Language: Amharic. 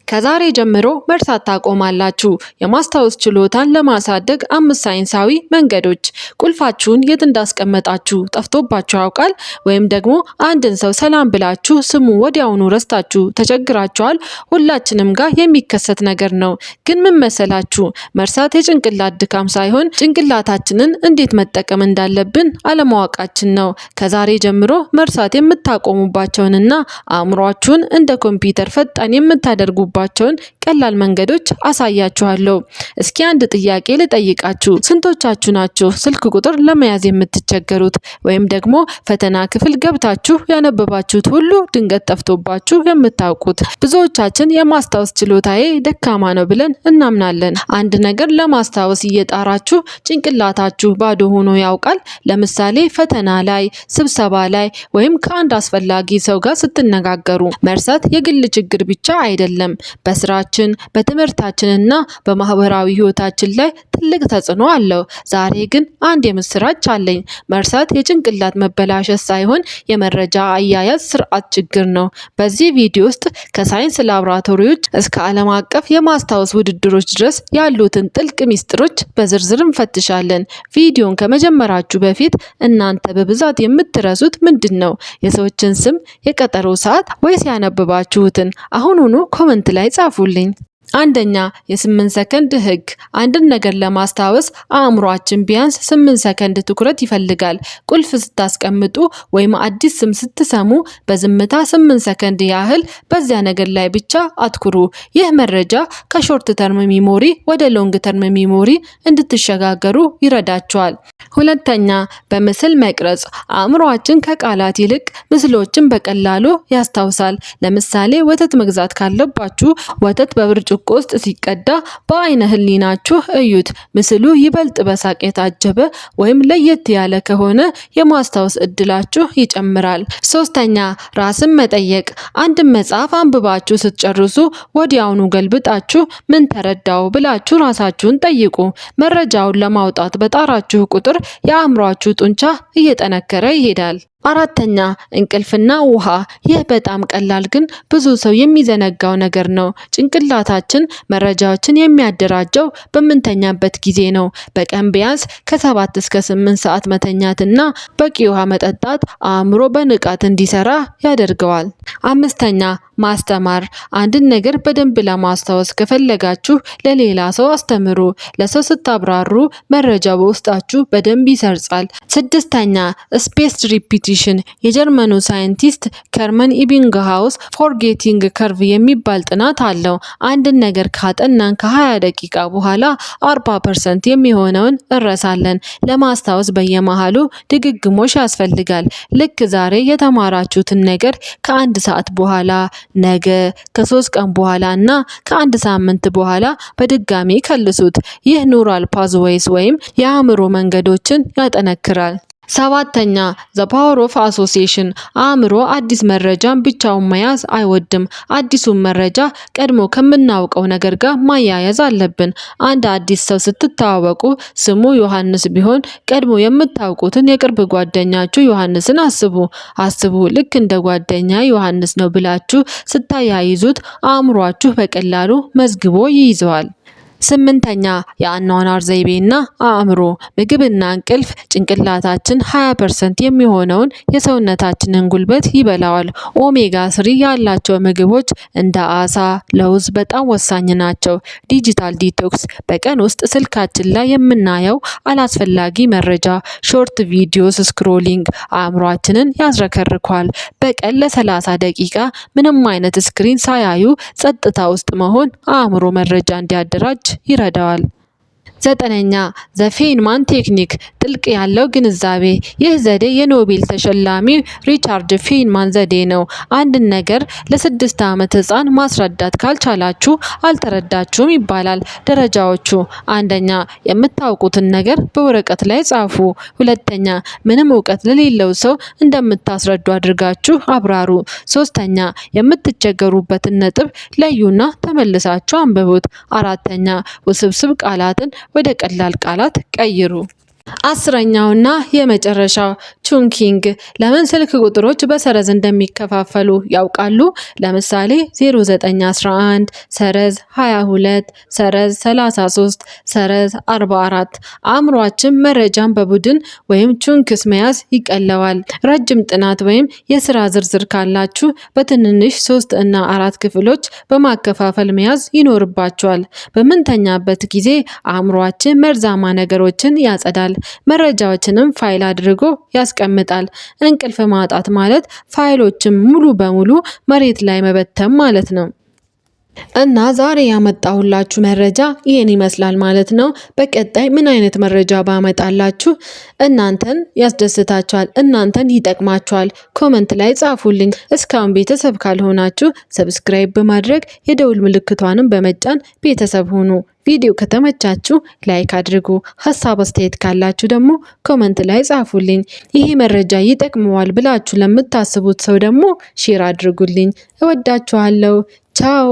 ከዛሬ ጀምሮ መርሳት ታቆማላችሁ። የማስታወስ ችሎታን ለማሳደግ 5 ሳይንሳዊ መንገዶች። ቁልፋችሁን የት እንዳስቀመጣችሁ ጠፍቶባችሁ ያውቃል? ወይም ደግሞ አንድን ሰው ሰላም ብላችሁ ስሙ ወዲያውኑ ረስታችሁ ተቸግራችኋል? ሁላችንም ጋር የሚከሰት ነገር ነው። ግን ምን መሰላችሁ? መርሳት የጭንቅላት ድካም ሳይሆን ጭንቅላታችንን እንዴት መጠቀም እንዳለብን አለማወቃችን ነው። ከዛሬ ጀምሮ መርሳት የምታቆሙባቸውንና አእምሯችሁን እንደ ኮምፒውተር ፈጣን የምታደርጉባቸውን ቀላል መንገዶች አሳያችኋለሁ። እስኪ አንድ ጥያቄ ልጠይቃችሁ። ስንቶቻችሁ ናችሁ ስልክ ቁጥር ለመያዝ የምትቸገሩት? ወይም ደግሞ ፈተና ክፍል ገብታችሁ ያነበባችሁት ሁሉ ድንገት ጠፍቶባችሁ የምታውቁት? ብዙዎቻችን የማስታወስ ችሎታዬ ደካማ ነው ብለን እናምናለን። አንድ ነገር ለማስታወስ እየጣራችሁ ጭንቅላታችሁ ባዶ ሆኖ ያውቃል? ለምሳሌ ፈተና ላይ፣ ስብሰባ ላይ ወይም ከአንድ አስፈላጊ ሰው ጋር ስትነጋገሩ። መርሳት የግል ችግር ብቻ አይደለም። በስራችን፣ በትምህርታችንና በማህበራዊ ህይወታችን ላይ ትልቅ ተጽዕኖ አለው። ዛሬ ግን አንድ የምስራች አለኝ። መርሳት የጭንቅላት መበላሸት ሳይሆን የመረጃ አያያዝ ስርዓት ችግር ነው። በዚህ ቪዲዮ ውስጥ ከሳይንስ ላቦራቶሪዎች እስከ ዓለም አቀፍ የማስታወስ ውድድሮች ድረስ ያሉትን ጥልቅ ሚስጥሮች በዝርዝር እንፈትሻለን። ቪዲዮን ከመጀመራችሁ በፊት እናንተ በብዛት የምትረሱት ምንድን ነው? የሰዎችን ስም፣ የቀጠሮ ሰዓት ወይስ ያነበባችሁትን? አሁኑኑ ኮመንት ላይ ጻፉልኝ። አንደኛ፣ የ8 ሰከንድ ህግ። አንድን ነገር ለማስታወስ አእምሯችን ቢያንስ 8 ሰከንድ ትኩረት ይፈልጋል። ቁልፍ ስታስቀምጡ ወይም አዲስ ስም ስትሰሙ በዝምታ 8 ሰከንድ ያህል በዚያ ነገር ላይ ብቻ አትኩሩ። ይህ መረጃ ከሾርት ተርም ሚሞሪ ወደ ሎንግ ተርም ሚሞሪ እንድትሸጋገሩ ይረዳቸዋል። ሁለተኛ፣ በምስል መቅረጽ። አእምሯችን ከቃላት ይልቅ ምስሎችን በቀላሉ ያስታውሳል። ለምሳሌ ወተት መግዛት ካለባችሁ ወተት በብርጭቆ ውስጥ ሲቀዳ በአይነ ህሊናችሁ እዩት። ምስሉ ይበልጥ በሳቅ የታጀበ ወይም ለየት ያለ ከሆነ የማስታወስ እድላችሁ ይጨምራል። ሶስተኛ፣ ራስን መጠየቅ። አንድ መጽሐፍ አንብባችሁ ስትጨርሱ ወዲያውኑ ገልብጣችሁ ምን ተረዳው ብላችሁ ራሳችሁን ጠይቁ። መረጃውን ለማውጣት በጣራችሁ ቁጥር የአእምሯችሁ ጡንቻ እየጠነከረ ይሄዳል። አራተኛ፣ እንቅልፍና ውሃ። ይህ በጣም ቀላል ግን ብዙ ሰው የሚዘነጋው ነገር ነው። ጭንቅላታችን መረጃዎችን የሚያደራጀው በምንተኛበት ጊዜ ነው። በቀን ቢያንስ ከ7 እስከ 8 ሰዓት መተኛትና በቂ ውሃ መጠጣት አእምሮ በንቃት እንዲሰራ ያደርገዋል። አምስተኛ፣ ማስተማር። አንድን ነገር በደንብ ለማስታወስ ከፈለጋችሁ ለሌላ ሰው አስተምሩ። ለሰው ስታብራሩ መረጃው በውስጣችሁ በደንብ ይሰርጻል። ስድስተኛ፣ ስፔስድ ሪፒቲሽን። የጀርመኑ ሳይንቲስት ከርመን ኢቢንግሃውስ ፎርጌቲንግ ከርቭ የሚባል ጥናት አለው። አንድን ነገር ካጠናን ከ20 ደቂቃ በኋላ 40% የሚሆነውን እንረሳለን። ለማስታወስ በየመሃሉ ድግግሞሽ ያስፈልጋል። ልክ ዛሬ የተማራችሁትን ነገር ከ1 ሰዓት በኋላ፣ ነገ፣ ከ3 ቀን በኋላ እና ከ1 ሳምንት በኋላ በድጋሚ ከልሱት። ይህ ኒውራል ፓዝዌይስ ወይም የአእምሮ መንገዶችን ያጠነክራል። ሰባተኛ፣ ዘ ፓወር ኦፍ አሶሲዬሽን። አእምሮ አዲስ መረጃን ብቻውን መያዝ አይወድም። አዲሱን መረጃ ቀድሞ ከምናውቀው ነገር ጋር ማያያዝ አለብን። አንድ አዲስ ሰው ስትተዋወቁ ስሙ ዮሐንስ ቢሆን ቀድሞ የምታውቁትን የቅርብ ጓደኛችሁ ዮሐንስን አስቡ። ልክ እንደ ጓደኛ ዮሐንስ ነው ብላችሁ ስታያይዙት አእምሯችሁ በቀላሉ መዝግቦ ይይዘዋል። 8ኛ፣ የአኗኗር ዘይቤና አእምሮ። ምግብና እንቅልፍ ጭንቅላታችን 20% የሚሆነውን የሰውነታችንን ጉልበት ይበላዋል። ኦሜጋ 3 ያላቸው ምግቦች እንደ አሳ፣ ለውዝ በጣም ወሳኝ ናቸው። ዲጂታል ዲቶክስ። በቀን ውስጥ ስልካችን ላይ የምናየው አላስፈላጊ መረጃ፣ ሾርት ቪዲዮስ ስክሮሊንግ አእምሯችንን ያዝረከርኳል። በቀን ለ30 ደቂቃ ምንም አይነት ስክሪን ሳያዩ ጸጥታ ውስጥ መሆን አእምሮ መረጃ እንዲያደራጅ ይረዳዋል። 9ኛ፣ ዘ ፌይንማን ቴክኒክ። ጥልቅ ያለው ግንዛቤ። ይህ ዘዴ የኖቤል ተሸላሚው ሪቻርድ ፌይንማን ዘዴ ነው። አንድን ነገር ለ6 ዓመት ህፃን ማስረዳት ካልቻላችሁ አልተረዳችሁም ይባላል። ደረጃዎቹ። 1ኛ፣ የምታውቁትን ነገር በወረቀት ላይ ጻፉ። 2ኛ፣ ምንም እውቀት ለሌለው ሰው እንደምታስረዱ አድርጋችሁ አብራሩ። 3ኛ፣ የምትቸገሩበትን ነጥብ ለዩና ተመልሳችሁ አንብቡት። 4ኛ፣ ውስብስብ ቃላትን ወደ ቀላል ቃላት ቀይሩ። 10ኛውና የመጨረሻው ቹንኪንግ። ለምን ስልክ ቁጥሮች በሰረዝ እንደሚከፋፈሉ ያውቃሉ? ለምሳሌ 0911 ሰረዝ 22 ሰረዝ 33 ሰረዝ 44። አእምሯችን መረጃን በቡድን ወይም ቹንክስ መያዝ ይቀለዋል። ረጅም ጥናት ወይም የስራ ዝርዝር ካላችሁ በትንንሽ 3 እና 4 ክፍሎች በማከፋፈል መያዝ ይኖርባችኋል። በምንተኛበት ጊዜ አእምሯችን መርዛማ ነገሮችን ያጸዳል። መረጃዎችንም ፋይል አድርጎ ያስቀምጣል። እንቅልፍ ማጣት ማለት ፋይሎችን ሙሉ በሙሉ መሬት ላይ መበተን ማለት ነው። እና ዛሬ ያመጣሁላችሁ መረጃ ይህን ይመስላል ማለት ነው። በቀጣይ ምን አይነት መረጃ ባመጣላችሁ እናንተን ያስደስታችኋል፣ እናንተን ይጠቅማችኋል? ኮመንት ላይ ጻፉልኝ። እስካሁን ቤተሰብ ካልሆናችሁ ሰብስክራይብ በማድረግ የደውል ምልክቷንም በመጫን ቤተሰብ ሁኑ። ቪዲዮ ከተመቻችሁ ላይክ አድርጉ። ሀሳብ አስተያየት ካላችሁ ደግሞ ኮመንት ላይ ጻፉልኝ። ይሄ መረጃ ይጠቅመዋል ብላችሁ ለምታስቡት ሰው ደግሞ ሼር አድርጉልኝ። እወዳችኋለሁ። ቻው